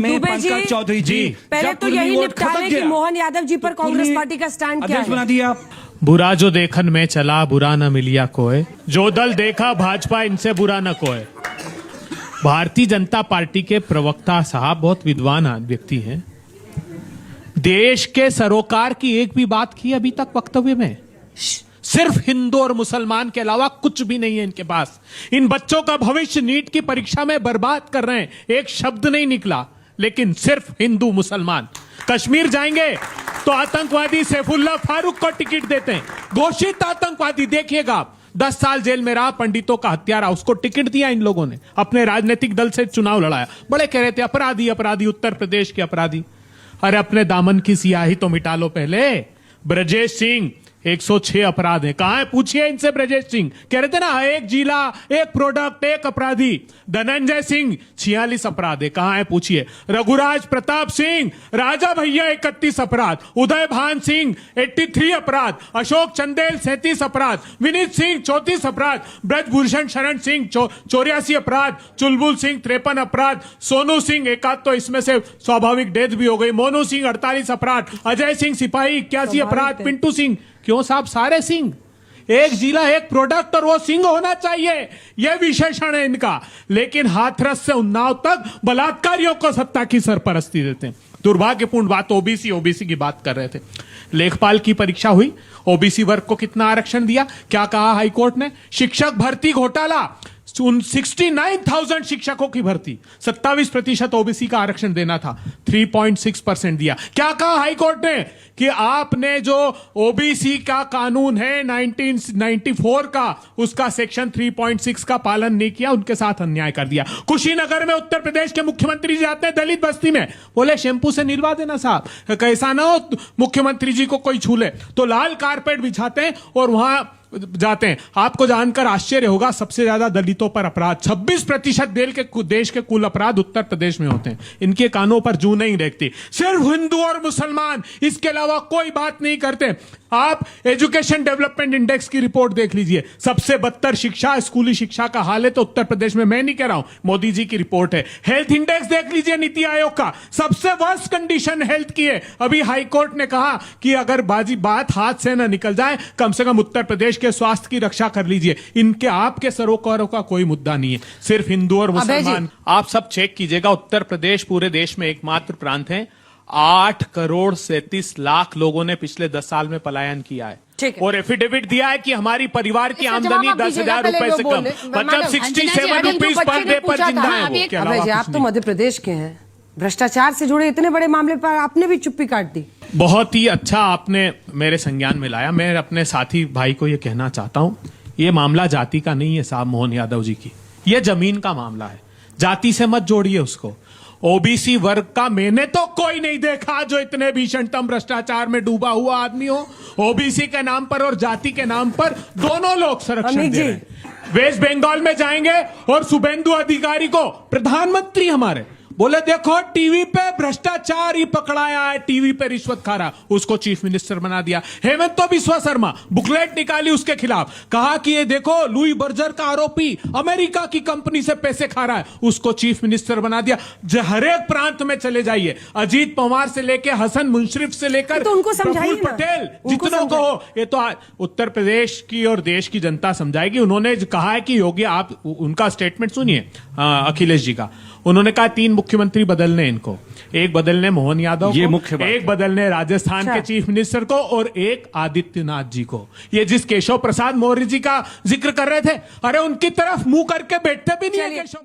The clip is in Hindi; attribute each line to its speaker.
Speaker 1: पंकज चौधरी जी
Speaker 2: पहले तो यही निपटा लें कि मोहन यादव जी पर कांग्रेस पार्टी का स्टैंड क्या
Speaker 1: बना
Speaker 2: है।
Speaker 1: दिया।
Speaker 3: बुरा जो देखन में चला बुरा न मिलिया कोय, जो दल देखा भाजपा इनसे बुरा न कोय। भारतीय जनता पार्टी के प्रवक्ता साहब बहुत विद्वान व्यक्ति हैं। देश के सरोकार की एक भी बात की अभी तक वक्तव्य में? सिर्फ हिंदू और मुसलमान के अलावा कुछ भी नहीं है इनके पास। इन बच्चों का भविष्य नीट की परीक्षा में बर्बाद कर रहे हैं, एक शब्द नहीं निकला। लेकिन सिर्फ हिंदू मुसलमान। कश्मीर जाएंगे तो आतंकवादी सैफुल्लाह फारूक को टिकट देते हैं, घोषित आतंकवादी। देखिएगा आप, 10 साल जेल में रहा, पंडितों का हत्यारा, उसको टिकट दिया इन लोगों ने, अपने राजनीतिक दल से चुनाव लड़ाया। बड़े कह रहे थे अपराधी अपराधी, उत्तर प्रदेश के अपराधी। अरे अपने दामन की सियाही तो मिटा लो पहले। ब्रजेश सिंह 106 अपराध है, कहां है पूछिए इनसे। ब्रजेश सिंह कह रहे थे ना, एक जिला एक प्रोडक्ट एक अपराधी। धनंजय सिंह 46 अपराध है, कहां है पूछिए। रघुराज प्रताप सिंह राजा भैया 31 अपराध। उदय भान सिंह 83 अपराध। अशोक चंदेल 37 अपराध। विनीत सिंह 34 अपराध। ब्रजभूषण शरण सिंह 84 अपराध। चुलबुल सिंह 53 अपराध। सोनू सिंह एक आध तो इसमें से स्वाभाविक डेथ भी हो गई। मोनू सिंह 48 अपराध। अजय सिंह सिपाही 81 अपराध। पिंटू सिंह, क्यों साहब सारे सिंह? एक जिला एक प्रोडक्ट और वो सिंह होना चाहिए, यह विशेषण है इनका। लेकिन हाथरस से उन्नाव तक बलात्कारियों को सत्ता की सरपरस्ती देते हैं। दुर्भाग्यपूर्ण बात। ओबीसी की बात कर रहे थे। लेखपाल की परीक्षा हुई, ओबीसी वर्ग को कितना आरक्षण दिया? क्या कहा हाईकोर्ट ने? शिक्षक भर्ती घोटाला, 69,000 शिक्षकों की भर्ती, 27% ओबीसी का आरक्षण देना था, 3.6% दिया। क्या कहा हाईकोर्ट ने? कि आपने जो ओबीसी का कानून है 1994 का, उसका सेक्शन 3.6 का पालन नहीं किया, उनके साथ अन्याय कर दिया। कुशीनगर में उत्तर प्रदेश के मुख्यमंत्री जाते हैं दलित बस्ती में, बोले शैंपू से निलवा देना साहब, कैसा ना हो मुख्यमंत्री जी को कोई छू ले, तो लाल कारपेट बिछाते हैं और वहां जाते हैं। आपको जानकर आश्चर्य होगा, सबसे ज्यादा दलितों पर अपराध, 26% देश के कुल अपराध उत्तर प्रदेश में होते हैं। इनके कानों पर जू नहीं देखती। सिर्फ हिंदू और मुसलमान, इसके अलावा कोई बात नहीं करते। आप एजुकेशन डेवलपमेंट इंडेक्स की रिपोर्ट देख लीजिए, सबसे बदतर शिक्षा, स्कूली शिक्षा का हाल है तो उत्तर प्रदेश में। मैं नहीं कह रहा हूं, मोदी जी की रिपोर्ट है। हेल्थ इंडेक्स देख लीजिए नीति आयोग का, सबसे वर्स्ट कंडीशन हेल्थ की है। अभी हाईकोर्ट ने कहा कि अगर बात हाथ से ना निकल जाए, कम से कम उत्तर प्रदेश के स्वास्थ्य की रक्षा कर लीजिए। इनके आपके सरोकारों का कोई मुद्दा नहीं है, सिर्फ हिंदू और मुसलमान। आप सब चेक कीजिएगा, उत्तर प्रदेश पूरे देश में एकमात्र प्रांत है 8 करोड़ 37 लाख लोगों ने पिछले 10 साल में पलायन किया है। और एफिडेविट दिया है कि हमारी परिवार की आमदनी 10,000 रुपए से कम, मतलब 67 रुपीज पर डे पर जिंदा है।
Speaker 2: आप तो मध्य प्रदेश के हैं, भ्रष्टाचार से जुड़े इतने बड़े मामले पर आपने भी चुप्पी काट दी।
Speaker 3: बहुत ही अच्छा आपने मेरे संज्ञान में लाया। मैं अपने साथी भाई को यह कहना चाहता हूं, यह मामला जाति का नहीं है साहब मोहन यादव जी की, यह जमीन का मामला है। जाति से मत जोड़िए उसको। ओबीसी वर्ग का मैंने तो कोई नहीं देखा जो इतने भीषणतम भ्रष्टाचार में डूबा हुआ आदमी हो। ओबीसी के नाम पर और जाति के नाम पर दोनों लोग संरक्षण दे रहे हैं। वेस्ट बंगाल में जाएंगे और शुभेंदु अधिकारी को प्रधानमंत्री हमारे बोले देखो टीवी पे भ्रष्टाचार ही पकड़ाया है, टीवी पे रिश्वत खा रहा, उसको चीफ मिनिस्टर बना दिया। हेमंत बिस्वा शर्मा बुकलेट निकाली उसके खिलाफ, कहा कि ये देखो लुई बर्जर का आरोपी अमेरिका की कंपनी से पैसे खा रहा है, उसको चीफ मिनिस्टर बना दिया। हर एक प्रांत में चले जाइए, अजीत पवार से लेकर हसन मुशर्रफ से लेकर
Speaker 2: तो उनको समझाइए
Speaker 3: प्रफुल्ल पटेल, जितनों को हो, ये तो उत्तर प्रदेश की और देश की जनता समझाएगी। उन्होंने कहा है कि योगी, आप उनका स्टेटमेंट सुनिए अखिलेश जी का। उन्होंने कहा 3 मुख्यमंत्री बदलने इनको, एक बदलने मोहन यादव को, एक बदलने राजस्थान के चीफ मिनिस्टर को और एक आदित्यनाथ जी को। ये जिस केशव प्रसाद मौर्य जी का जिक्र कर रहे थे, अरे उनकी तरफ मुंह करके बैठते भी नहीं है केशव।